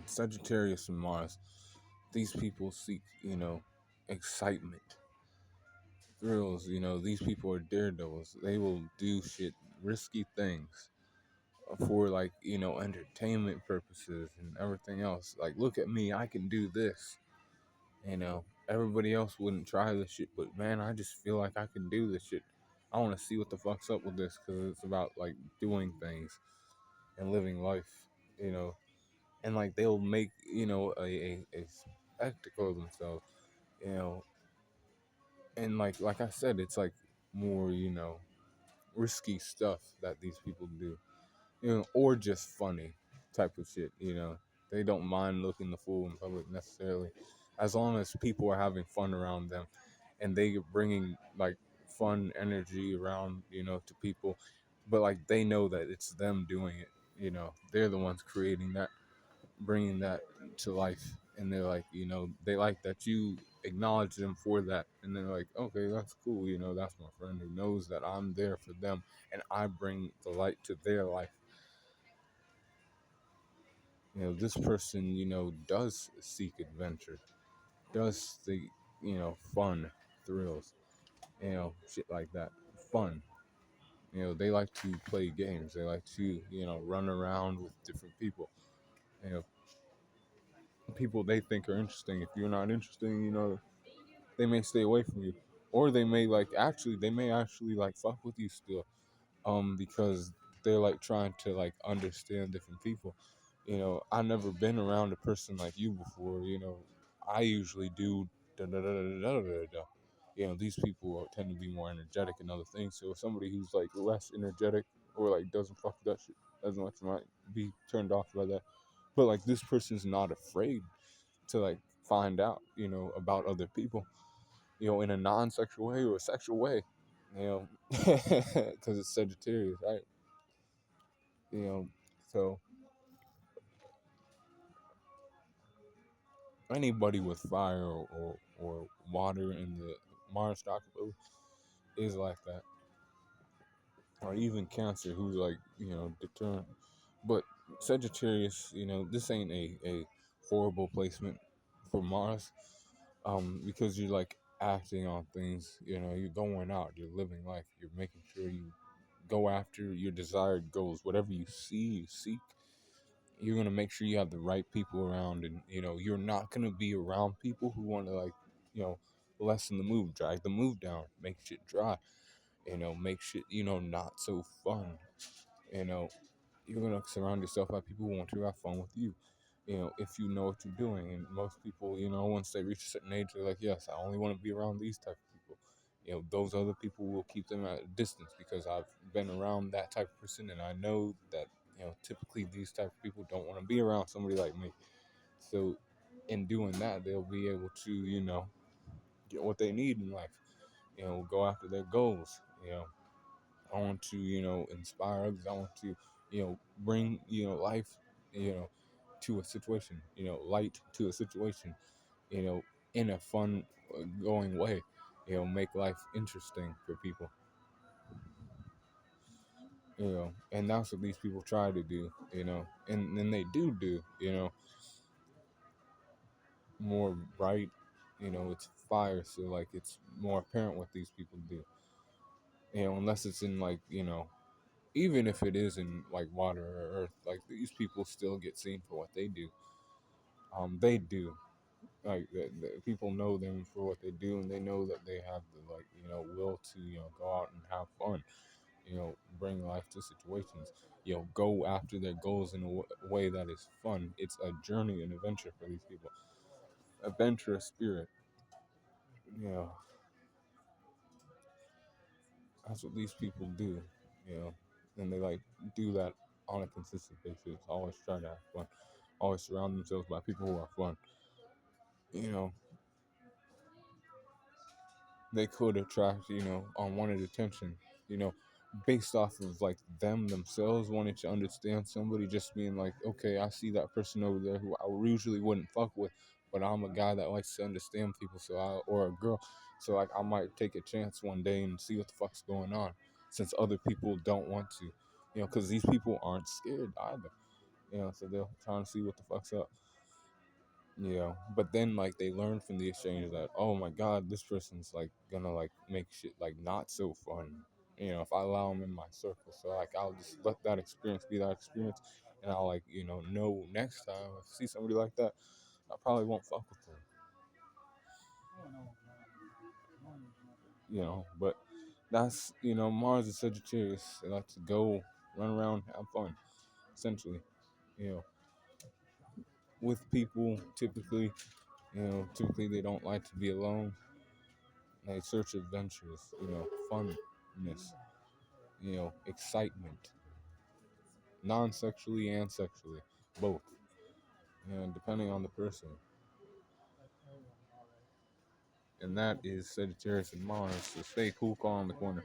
Sagittarius and Mars, these people seek, excitement, thrills. These people are daredevils. They will do shit, risky things for like, entertainment purposes and everything else. Like, look at me, I can do this. Everybody else wouldn't try this shit, but man, I just feel like I can do this shit. I want to see what the fuck's up with this because it's about like doing things and living life, you know. And like they'll make a spectacle of themselves, you know. And like I said, it's like more risky stuff that these people do, or just funny type of shit. They don't mind looking the fool in public necessarily, as long as people are having fun around them, and they are bringing like fun energy around, to people. But like they know that it's them doing it. They're the ones creating that, bringing that to life, and they're like, they like that you acknowledge them for that, and they're like, okay, that's cool. That's my friend who knows that I'm there for them, and I bring the light to their life. This person, does seek adventure, does seek, fun, thrills, shit like that. Fun. They like to play games. They like to, run around with different people. You know, people they think are interesting. If you're not interesting, they may stay away from you. Or they may actually like fuck with you still. Because they're like trying to like understand different people. I've never been around a person like you before. I usually do da da da da da da da. Da. These people tend to be more energetic and other things. So if somebody who's like less energetic or like doesn't fuck with that shit as much might be turned off by that. But like this person's not afraid to like find out, about other people, in a non-sexual way or a sexual way, because it's Sagittarius, right? You know, so anybody with fire or water in the Mars stockpile is like that, or even Cancer, who's like determined. But Sagittarius, this ain't a horrible placement for Mars, because you're like acting on things. You're going out, you're living life, you're making sure you go after your desired goals. Whatever you see, you seek. You're gonna make sure you have the right people around, and you're not gonna be around people who want to like, lessen the mood, drag the mood down, make shit dry. Make shit not so fun. You know, you're gonna surround yourself by people who want to have fun with you. If you know what you're doing. And most people, once they reach a certain age, they're like, yes, I only want to be around these type of people. Those other people will keep them at a distance because I've been around that type of person, and I know that typically these type of people don't want to be around somebody like me. So, in doing that, they'll be able to, get what they need in life. Go after their goals. I want to, inspire others. I want to, bring, life, to a situation, light to a situation, you know, in a fun going way, make life interesting for people, and that's what these people try to do, and they do, more bright, it's fire. So like it's more apparent what these people do, unless it's in like, even if it is in like water or earth, like these people still get seen for what they do. They do, like the people know them for what they do, and they know that they have the like will to go out and have fun, bring life to situations, go after their goals in a way that is fun. It's a journey, an adventure for these people, adventurous spirit. you know that's what these people do, you know and they like do that on a consistent basis. Always try to have fun, always surround themselves by people who are fun. you know they could attract, unwanted attention, you know, based off of like them themselves wanting to understand somebody, just being like, okay, I see that person over there who I usually wouldn't fuck with, but I'm a guy that likes to understand people, or a girl, so like I might take a chance one day and see what the fuck's going on, since other people don't want to, because these people aren't scared either. So they're trying to see what the fuck's up. But then like they learn from the exchange that, oh my god, this person's like gonna like make shit like not so fun. If I allow them in my circle, so like I'll just let that experience be that experience, and I'll like know next time if I see somebody like that, I probably won't fuck with them. But that's Mars is Sagittarius. They like to go run around, have fun, essentially. You know, with people typically. Typically they don't like to be alone. They search adventures, funness, excitement, non-sexually and sexually, both. Depending on the person. And that is Sagittarius and Mars. So stay cool, calm in the corner.